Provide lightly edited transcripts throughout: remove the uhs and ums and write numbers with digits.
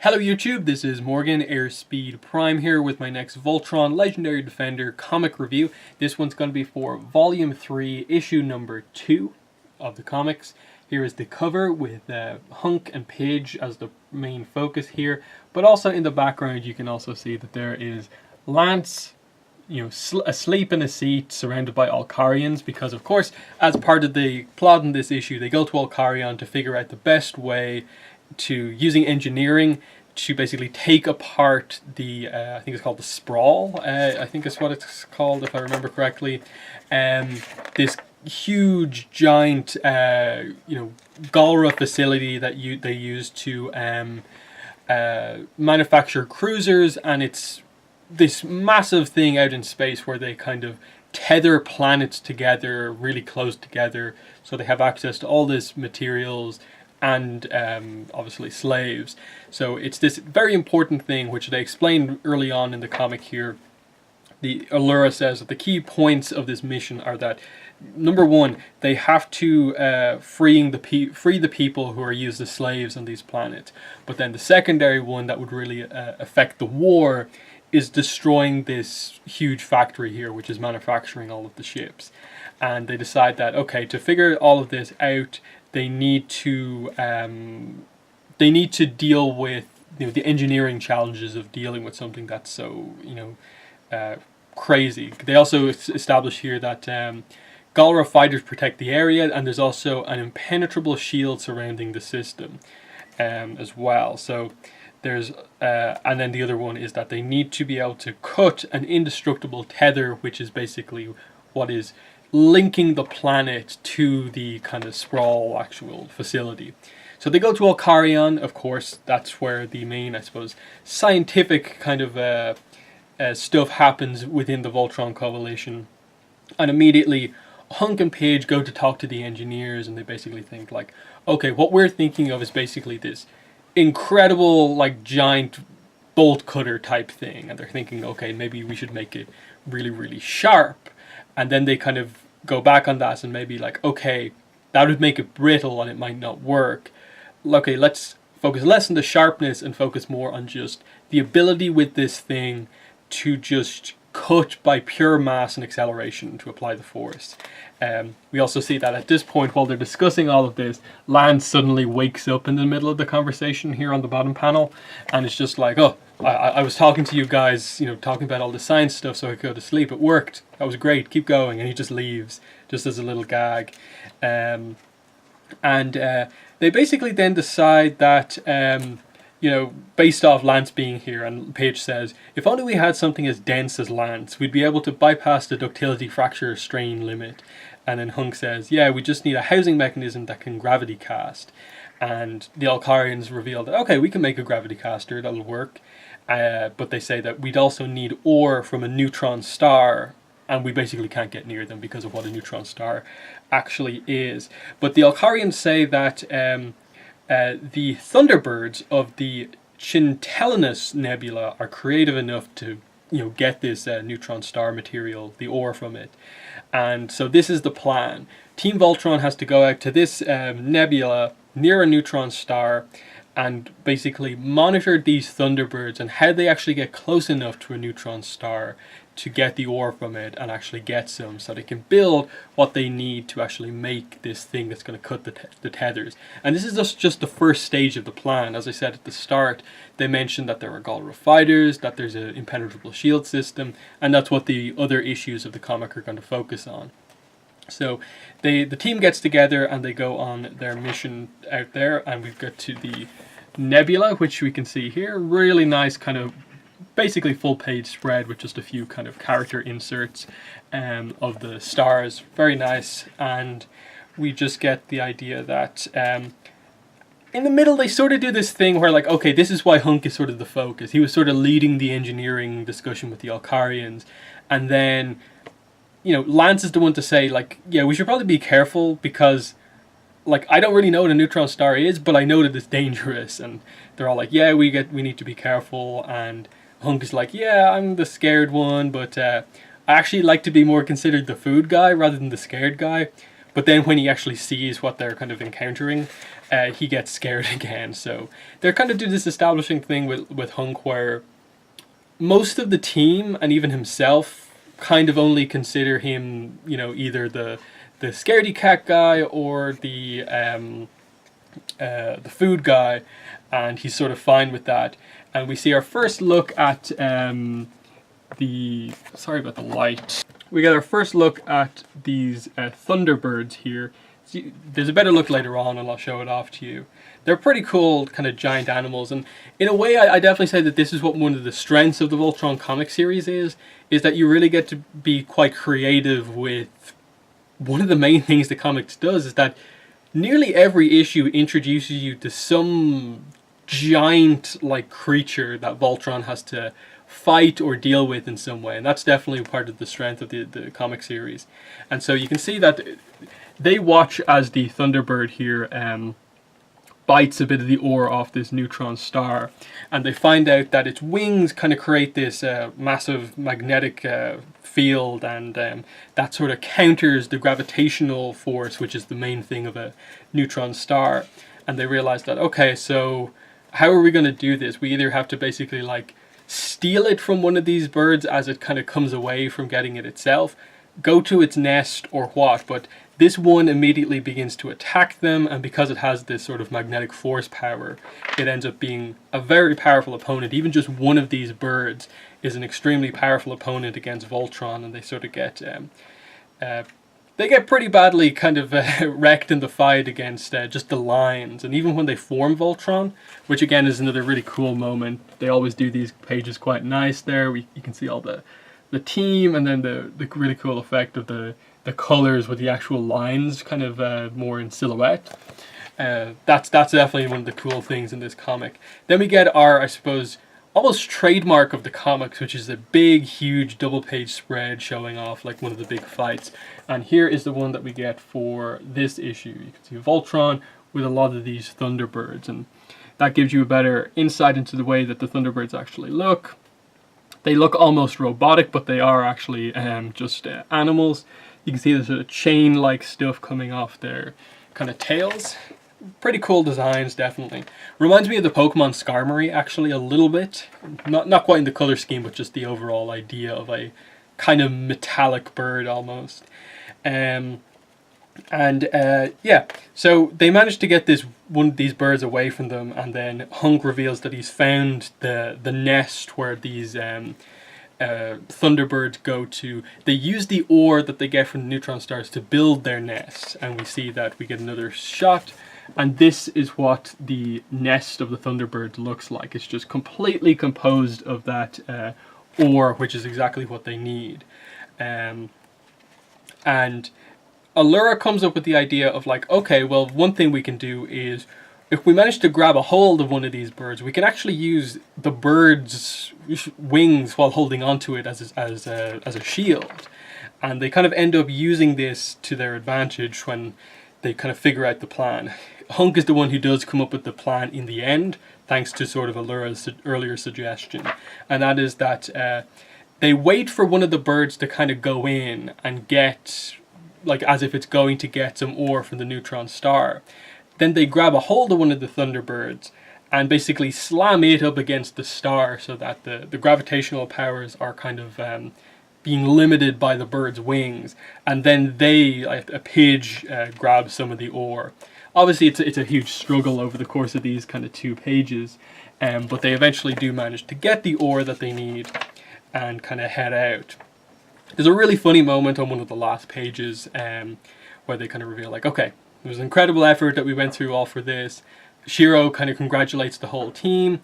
Hello YouTube, this is Morgan, Airspeed Prime here with my next Voltron Legendary Defender comic review. This one's going to be for Volume 3, Issue number 2 of the comics. Here is the cover with Hunk and Pidge as the main focus here, but also in the background you can also see that there is Lance, asleep in a seat surrounded by Alcarians, because of course as part of the plot in this issue they go to Alcarion to figure out the best way to, using engineering, to basically take apart the, I think it's called the Sprawl, I think is what it's called if I remember correctly, this huge giant Galra facility that they use to manufacture cruisers, and it's this massive thing out in space where they kind of tether planets together really close together, so they have access to all this materials and obviously slaves. So it's this very important thing which they explained early on in the comic here. The Allura says that the key points of this mission are that, number one, they have to free the people who are used as slaves on these planets. But then the secondary one that would really affect the war is destroying this huge factory here, which is manufacturing all of the ships. And they decide that, okay, to figure all of this out, they need to deal with the engineering challenges of dealing with something that's so crazy. They also establish here that Galra fighters protect the area, and there's also an impenetrable shield surrounding the system as well. So there's and then the other one is that they need to be able to cut an indestructible tether, which is basically what is linking the planet to the kind of Sprawl actual facility. So they go to Alcarion, of course. That's where the main, I suppose, scientific kind of stuff happens within the Voltron Coalition. And immediately Hunk and Pidge go to talk to the engineers, and they basically think like, okay, what we're thinking of is basically this incredible like giant bolt cutter type thing, and they're thinking, okay, maybe we should make it really, really sharp. And then they kind of go back on that and maybe like, okay, that would make it brittle and it might not work. Okay, let's focus less on the sharpness and focus more on just the ability with this thing to just cut by pure mass and acceleration to apply the force. We also see that at this point, while they're discussing all of this, Lance suddenly wakes up in the middle of the conversation here on the bottom panel, and it's just like, oh, I was talking to you guys, talking about all the science stuff so I could go to sleep. It worked. That was great. Keep going. And he just leaves, just as a little gag. They basically then decide that, based off Lance being here, and Pidge says, if only we had something as dense as Lance, we'd be able to bypass the ductility fracture strain limit. And then Hunk says, yeah, we just need a housing mechanism that can gravity cast. And the Alcarians reveal that, okay, we can make a gravity caster, that'll work. But they say that we'd also need ore from a neutron star, and we basically can't get near them because of what a neutron star actually is. But the Alcarians say that the Thunderbirds of the Chintellinus Nebula are creative enough to get this neutron star material, the ore from it. And so this is the plan. Team Voltron has to go out to this nebula near a neutron star and basically monitor these Thunderbirds and how they actually get close enough to a neutron star to get the ore from it and actually get some, so they can build what they need to actually make this thing that's going to cut the tethers. And this is just the first stage of the plan. As I said at the start, they mentioned that there are Galra fighters, that there's an impenetrable shield system, and that's what the other issues of the comic are going to focus on. So the team gets together and they go on their mission out there, and we've got to the nebula, which we can see here. Really nice kind of basically full page spread with just a few kind of character inserts of the stars. Very nice. And we just get the idea that in the middle they sort of do this thing where like, okay, this is why Hunk is sort of the focus. He was sort of leading the engineering discussion with the Alcarians, and then Lance is the one to say like, yeah, we should probably be careful because like, I don't really know what a neutron star is, but I know that it's dangerous. And they're all like, yeah, we need to be careful. And Hunk is like, yeah, I'm the scared one, but I actually like to be more considered the food guy rather than the scared guy. But then when he actually sees what they're kind of encountering, he gets scared again. So they're kind of doing this establishing thing with Hunk where most of the team and even himself kind of only consider him, you know, either the scaredy cat guy or the food guy, and he's sort of fine with that. And we see our first look at sorry about the light. We get our first look at these Thunderbirds here. See, there's a better look later on, and I'll show it off to you. They're pretty cool, kind of giant animals, and in a way, I definitely say that this is what one of the strengths of the Voltron comic series is that you really get to be quite creative with. One of the main things the comics does is that nearly every issue introduces you to some giant like creature that Voltron has to fight or deal with in some way, and that's definitely part of the strength of the comic series. And so you can see that they watch as the Thunderbird here bites a bit of the ore off this neutron star, and they find out that its wings kind of create this massive magnetic field, and that sort of counters the gravitational force, which is the main thing of a neutron star. And they realize that, okay, so how are we going to do this? We either have to basically like steal it from one of these birds as it kind of comes away from getting it itself, go to its nest, or what. But this one immediately begins to attack them, and because it has this sort of magnetic force power, it ends up being a very powerful opponent. Even just one of these birds is an extremely powerful opponent against Voltron, and they sort of get they get pretty badly kind of wrecked in the fight against just the lines. And even when they form Voltron, which again is another really cool moment, they always do these pages quite nice there. You can see all the team, and then the really cool effect of the colors with the actual lines kind of more in silhouette. That's definitely one of the cool things in this comic. Then we get our, I suppose, almost trademark of the comics, which is a big, huge double-page spread showing off like one of the big fights. And here is the one that we get for this issue. You can see Voltron with a lot of these Thunderbirds, and that gives you a better insight into the way that the Thunderbirds actually look. They look almost robotic, but they are actually just animals. You can see the sort of chain-like stuff coming off their kind of tails. Pretty cool designs, definitely. Reminds me of the Pokemon Skarmory, actually, a little bit. Not quite in the color scheme, but just the overall idea of a kind of metallic bird, almost. Yeah, so they managed to get one of these birds away from them, and then Hunk reveals that he's found the nest where these Thunderbirds go to. They use the ore that they get from the neutron stars to build their nest, and we see that we get another shot, and this is what the nest of the Thunderbirds looks like. It's just completely composed of that ore, which is exactly what they need. And Allura comes up with the idea of like, okay, well, one thing we can do is, if we manage to grab a hold of one of these birds, we can actually use the bird's wings while holding onto it as a shield. And they kind of end up using this to their advantage when they kind of figure out the plan. Hunk is the one who does come up with the plan in the end, thanks to sort of Allura's earlier suggestion. And that is that they wait for one of the birds to kind of go in and get, like as if it's going to get some ore from the neutron star. Then they grab a hold of one of the Thunderbirds and basically slam it up against the star so that the gravitational powers are kind of being limited by the bird's wings. And then they, like a pidge, grabs some of the ore. Obviously it's a huge struggle over the course of these kind of 2 pages, but they eventually do manage to get the ore that they need and kind of head out. There's a really funny moment on one of the last pages where they kind of reveal like, okay, it was an incredible effort that we went through all for this. Shiro kind of congratulates the whole team,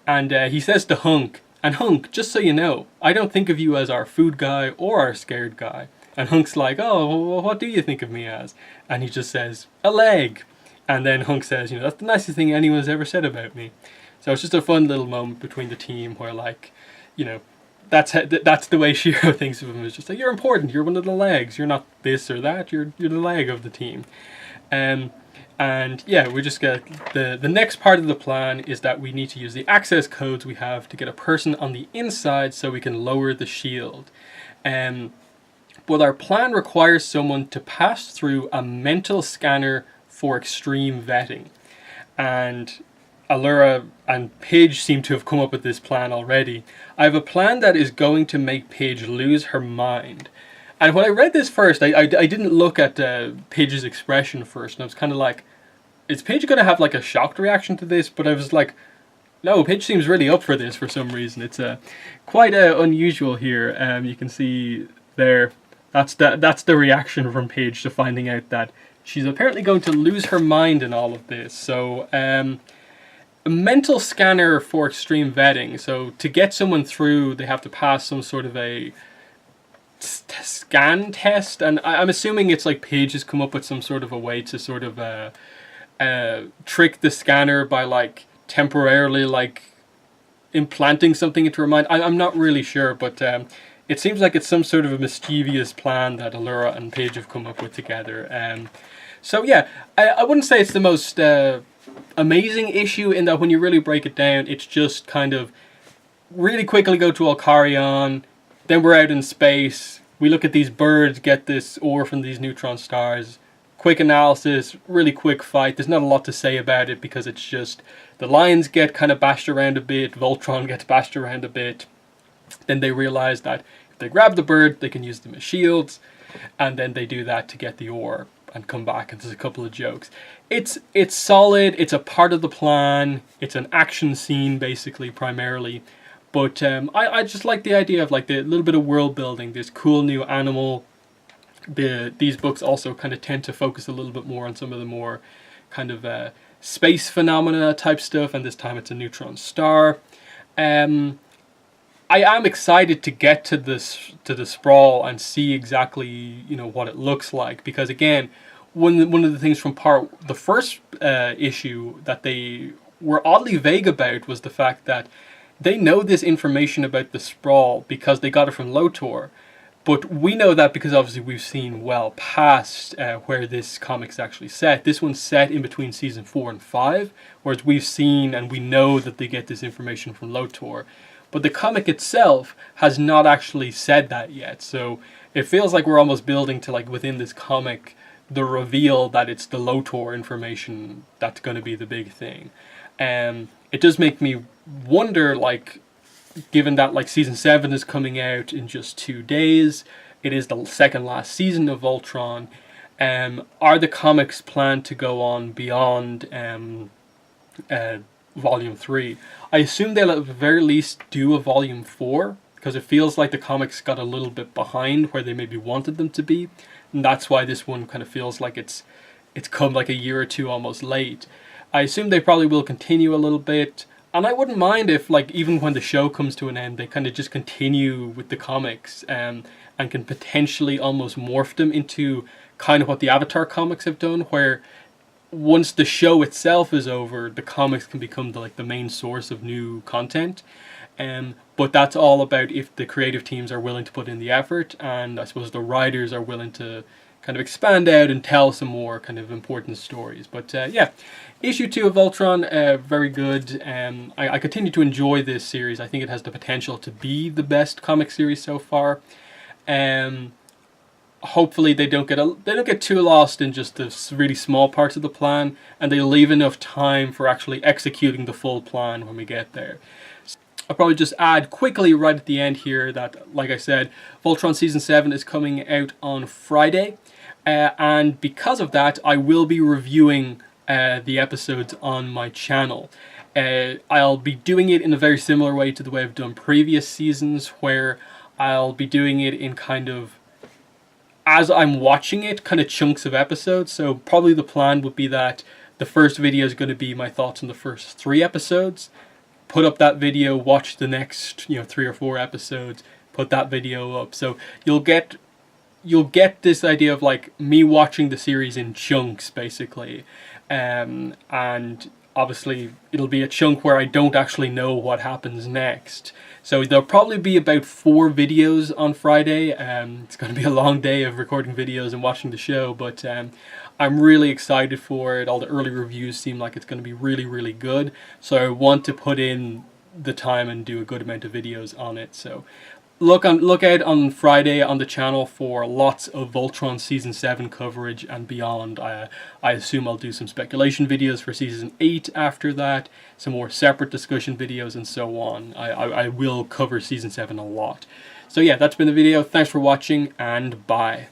and he says to Hunk, and Hunk, just so you know, I don't think of you as our food guy or our scared guy. And Hunk's like, oh, well, what do you think of me as? And he just says, a leg. And then Hunk says, you know, that's the nicest thing anyone's ever said about me. So it's just a fun little moment between the team where, like, you know, that's the way Shiro thinks of him. It's just like, you're important, you're one of the legs, you're not this or that, you're the leg of the team. And yeah, we just get the next part of the plan is that we need to use the access codes we have to get a person on the inside so we can lower the shield. But our plan requires someone to pass through a mental scanner for extreme vetting. and Allura and Paige seem to have come up with this plan already. I have a plan that is going to make Paige lose her mind. And when I read this first, I didn't look at Paige's expression first, and I was kind of like, is Paige going to have like a shocked reaction to this? But I was like, no, Paige seems really up for this for some reason. It's quite unusual here. You can see there, that's the reaction from Paige to finding out that she's apparently going to lose her mind in all of this. So, a mental scanner for extreme vetting. So to get someone through, they have to pass some sort of a scan test, and I'm assuming it's like Paige has come up with some sort of a way to sort of trick the scanner by like temporarily like implanting something into her mind. I'm not really sure, but it seems like it's some sort of a mischievous plan that Allura and Paige have come up with together. So yeah, I wouldn't say it's the most amazing issue in that when you really break it down, it's just kind of really quickly go to Alcarion, then we're out in space, we look at these birds get this ore from these neutron stars, quick analysis, really quick fight. There's not a lot to say about it because it's just the Lions get kind of bashed around a bit, Voltron gets bashed around a bit, then they realize that if they grab the bird they can use them as shields, and then they do that to get the ore and come back, and there's a couple of jokes. It's solid, it's a part of the plan, it's an action scene basically primarily, but I just like the idea of like the little bit of world building, this cool new animal. These books also kind of tend to focus a little bit more on some of the more kind of space phenomena type stuff, and this time it's a neutron star. I am excited to get to the sprawl and see exactly, you know, what it looks like, because again, one of the things from the first issue that they were oddly vague about was the fact that they know this information about the sprawl because they got it from Lotor, but we know that because obviously we've seen well past where this comic's actually set. This one's set in between season 4 and 5, whereas we've seen and we know that they get this information from Lotor. But the comic itself has not actually said that yet, so it feels like we're almost building to, like, within this comic, the reveal that it's the Lotor information that's going to be the big thing. It does make me wonder, like, given that like season 7 is coming out in just 2 days, it is the second last season of Voltron, are the comics planned to go on beyond Volume 3? I assume they'll at the very least do a Volume 4, because it feels like the comics got a little bit behind where they maybe wanted them to be, and that's why this one kind of feels like it's come like a year or two almost late. I assume they probably will continue a little bit, and I wouldn't mind if, like, even when the show comes to an end, they kind of just continue with the comics and can potentially almost morph them into kind of what the Avatar comics have done, where once the show itself is over, the comics can become the main source of new content. But that's all about if the creative teams are willing to put in the effort, and I suppose the writers are willing to kind of expand out and tell some more kind of important stories. But yeah, issue 2 of Voltron, very good. I continue to enjoy this series. I think it has the potential to be the best comic series so far. Hopefully they don't get too lost in just the really small parts of the plan, and they leave enough time for actually executing the full plan when we get there. I'll probably just add quickly right at the end here that, like I said, Voltron Season 7 is coming out on Friday, and because of that, I will be reviewing the episodes on my channel. I'll be doing it in a very similar way to the way I've done previous seasons, where I'll be doing it in kind of, as I'm watching it, kind of chunks of episodes. So probably the plan would be that the first video is going to be my thoughts on the first 3 episodes. Put up that video, watch the next 3 or 4 episodes, put that video up. So you'll get this idea of like me watching the series in chunks basically, and obviously it'll be a chunk where I don't actually know what happens next. So there'll probably be about 4 videos on Friday. It's going to be a long day of recording videos and watching the show, but I'm really excited for it. All the early reviews seem like it's going to be really, really good. So I want to put in the time and do a good amount of videos on it. So look out on Friday on the channel for lots of Voltron Season 7 coverage and beyond. I assume I'll do some speculation videos for Season 8 after that, some more separate discussion videos and so on. I will cover Season 7 a lot. So yeah, that's been the video. Thanks for watching, and bye.